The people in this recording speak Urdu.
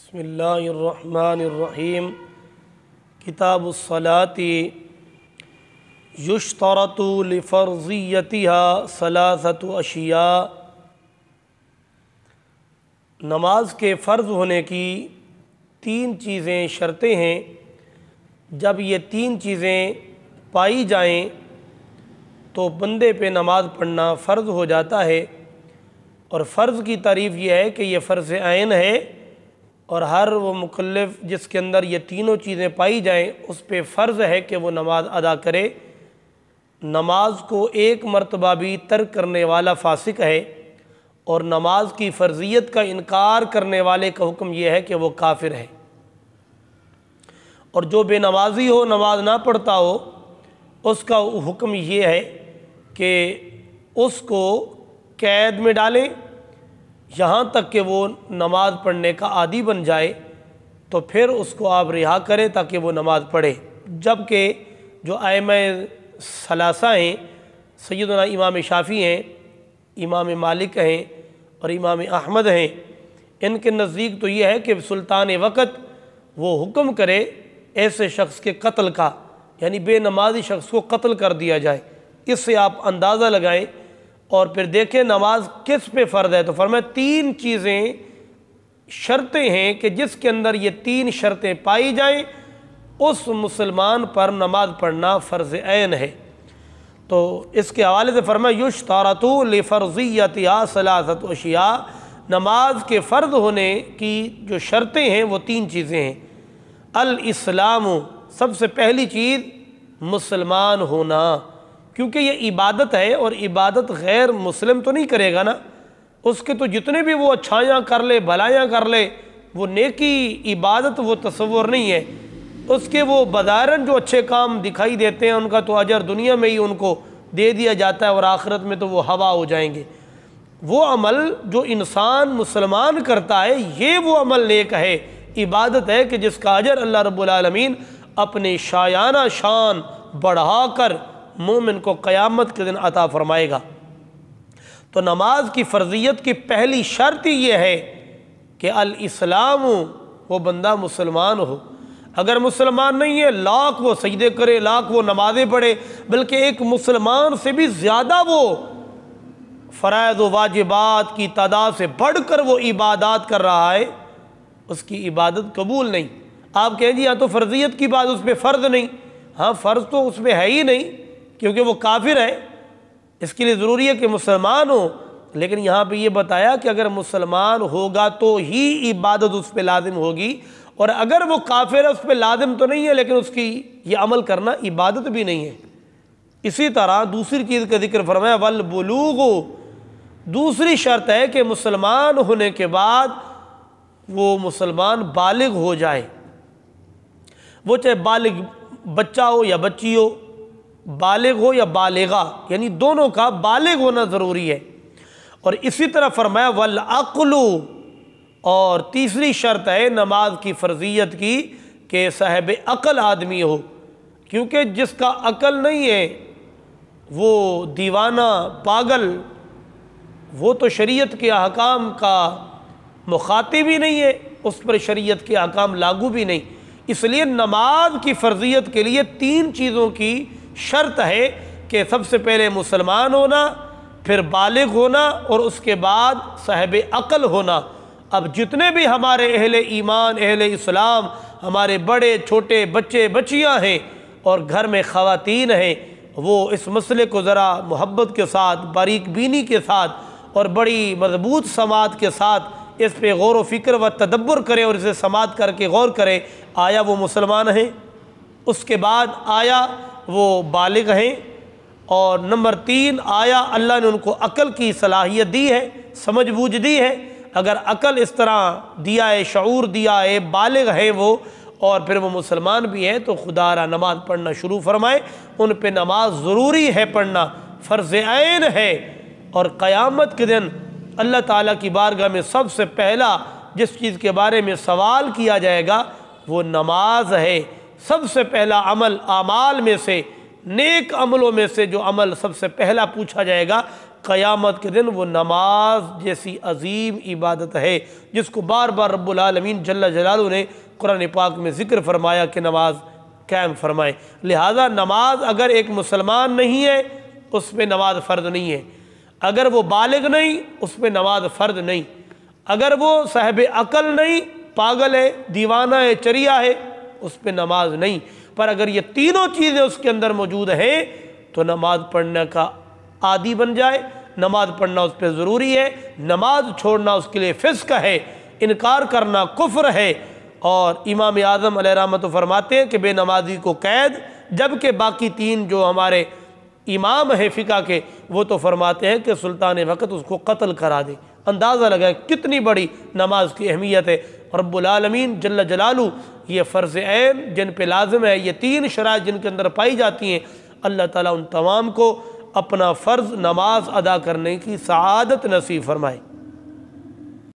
بسم اللہ الرحمن الرحیم کتاب الصلاۃ یشترط لفرضیتها ثلاثۃ اشیاء۔ نماز کے فرض ہونے کی تین چیزیں شرطیں ہیں۔ جب یہ تین چیزیں پائی جائیں تو بندے پہ نماز پڑھنا فرض ہو جاتا ہے۔ اور فرض کی تعریف یہ ہے کہ یہ فرض عین ہے، اور ہر وہ مکلف جس کے اندر یہ تینوں چیزیں پائی جائیں اس پہ فرض ہے کہ وہ نماز ادا کرے۔ نماز کو ایک مرتبہ بھی ترک کرنے والا فاسق ہے، اور نماز کی فرضیت کا انکار کرنے والے کا حکم یہ ہے کہ وہ کافر ہے۔ اور جو بے نمازی ہو، نماز نہ پڑھتا ہو، اس کا حکم یہ ہے کہ اس کو قید میں ڈالیں یہاں تک کہ وہ نماز پڑھنے کا عادی بن جائے، تو پھر اس کو آپ رہا کریں تاکہ وہ نماز پڑھے۔ جبکہ جو ائمہ ثلاثہ ہیں، سیدنا امام شافعی ہیں، امام مالک ہیں اور امام احمد ہیں، ان کے نزدیک تو یہ ہے کہ سلطان وقت وہ حکم کرے ایسے شخص کے قتل کا، یعنی بے نمازی شخص کو قتل کر دیا جائے۔ اس سے آپ اندازہ لگائیں اور پھر دیکھیں نماز کس پہ فرض ہے۔ تو فرمایا تین چیزیں شرطیں ہیں کہ جس کے اندر یہ تین شرطیں پائی جائیں اس مسلمان پر نماز پڑھنا فرض عین ہے۔ تو اس کے حوالے سے فرمایا یشترط لفرضیتها ثلاثۃ اشیاء، نماز کے فرض ہونے کی جو شرطیں ہیں وہ تین چیزیں ہیں۔ الاسلام، سب سے پہلی چیز مسلمان ہونا، کیونکہ یہ عبادت ہے اور عبادت غیر مسلم تو نہیں کرے گا نا۔ اس کے تو جتنے بھی وہ اچھائیاں کر لے، بھلائیاں کر لے، وہ نیکی عبادت وہ تصور نہیں ہے۔ اس کے وہ بظاہراً جو اچھے کام دکھائی دیتے ہیں ان کا تو اجر دنیا میں ہی ان کو دے دیا جاتا ہے، اور آخرت میں تو وہ ہوا ہو جائیں گے۔ وہ عمل جو انسان مسلمان کرتا ہے یہ وہ عمل نیک ہے، عبادت ہے کہ جس کا اجر اللہ رب العالمین اپنی شایانہ شان بڑھا کر مومن کو قیامت کے دن عطا فرمائے گا۔ تو نماز کی فرضیت کی پہلی شرط ہی یہ ہے کہ الاسلام، وہ بندہ مسلمان ہو۔ اگر مسلمان نہیں ہے، لاکھ وہ سجدے کرے، لاکھ وہ نمازیں پڑھے، بلکہ ایک مسلمان سے بھی زیادہ وہ فرائض و واجبات کی تعداد سے بڑھ کر وہ عبادات کر رہا ہے، اس کی عبادت قبول نہیں۔ آپ کہیں جی ہاں تو فرضیت کی بات، اس پہ فرض نہیں۔ ہاں فرض تو اس پہ ہے ہی نہیں، کیونکہ وہ کافر ہے، اس کے لیے ضروری ہے کہ مسلمان ہو۔ لیکن یہاں پہ یہ بتایا کہ اگر مسلمان ہوگا تو ہی عبادت اس پہ لازم ہوگی، اور اگر وہ کافر ہے اس پہ لازم تو نہیں ہے لیکن اس کی یہ عمل کرنا عبادت بھی نہیں ہے۔ اسی طرح دوسری چیز کا ذکر فرمایا والبلوغ، دوسری شرط ہے کہ مسلمان ہونے کے بعد وہ مسلمان بالغ ہو جائے۔ وہ چاہے بالغ بچہ ہو یا بچی ہو، بالغ ہو یا بالغہ، یعنی دونوں کا بالغ ہونا ضروری ہے۔ اور اسی طرح فرمایا والعقل، اور تیسری شرط ہے نماز کی فرضیت کی کہ صاحب عقل آدمی ہو، کیونکہ جس کا عقل نہیں ہے وہ دیوانہ پاگل، وہ تو شریعت کے احکام کا مخاطب ہی نہیں ہے، اس پر شریعت کے احکام لاگو بھی نہیں۔ اس لیے نماز کی فرضیت کے لیے تین چیزوں کی شرط ہے کہ سب سے پہلے مسلمان ہونا، پھر بالغ ہونا، اور اس کے بعد صاحب عقل ہونا۔ اب جتنے بھی ہمارے اہل ایمان، اہل اسلام، ہمارے بڑے چھوٹے بچے بچیاں ہیں اور گھر میں خواتین ہیں، وہ اس مسئلے کو ذرا محبت کے ساتھ، باریک بینی کے ساتھ اور بڑی مضبوط سماعت کے ساتھ اس پہ غور و فکر و تدبر کریں اور اسے سماعت کر کے غور کریں، آیا وہ مسلمان ہیں؟ اس کے بعد آیا وہ بالغ ہیں؟ اور نمبر 3، آیا اللہ نے ان کو عقل کی صلاحیت دی ہے، سمجھ بوجھ دی ہے؟ اگر عقل اس طرح دیا ہے، شعور دیا ہے، بالغ ہے وہ، اور پھر وہ مسلمان بھی ہے، تو خدا را نماز پڑھنا شروع فرمائے۔ ان پہ نماز ضروری ہے پڑھنا، فرض عین ہے۔ اور قیامت کے دن اللہ تعالیٰ کی بارگاہ میں سب سے پہلا جس چیز کے بارے میں سوال کیا جائے گا وہ نماز ہے۔ سب سے پہلا عمل اعمال میں سے، نیک عملوں میں سے جو عمل سب سے پہلا پوچھا جائے گا قیامت کے دن وہ نماز جیسی عظیم عبادت ہے جس کو بار بار رب العالمین جل جلالہ نے قرآن پاک میں ذکر فرمایا کہ نماز قائم فرمائے۔ لہذا نماز اگر ایک مسلمان نہیں ہے اس پہ نماز فرض نہیں ہے، اگر وہ بالغ نہیں اس پہ نماز فرض نہیں، اگر وہ صاحب عقل نہیں، پاگل ہے، دیوانہ ہے، چریا ہے، اس پہ نماز نہیں۔ پر اگر یہ تینوں چیزیں اس کے اندر موجود ہیں تو نماز پڑھنے کا عادی بن جائے، نماز پڑھنا اس پہ ضروری ہے، نماز چھوڑنا اس کے لیے فسق ہے، انکار کرنا کفر ہے۔ اور امام اعظم علیہ رحمت فرماتے ہیں کہ بے نمازی کو قید، جبکہ باقی تین جو ہمارے امام ہیں فقہ کے وہ تو فرماتے ہیں کہ سلطان وقت اس کو قتل کرا دے۔ اندازہ لگائیں کتنی بڑی نماز کی اہمیت ہے۔ رب العالمین جل جلالہ یہ فرض عین جن پہ لازم ہے، یہ تین شرائط جن کے اندر پائی جاتی ہیں، اللہ تعالیٰ ان تمام کو اپنا فرض نماز ادا کرنے کی سعادت نصیب فرمائے۔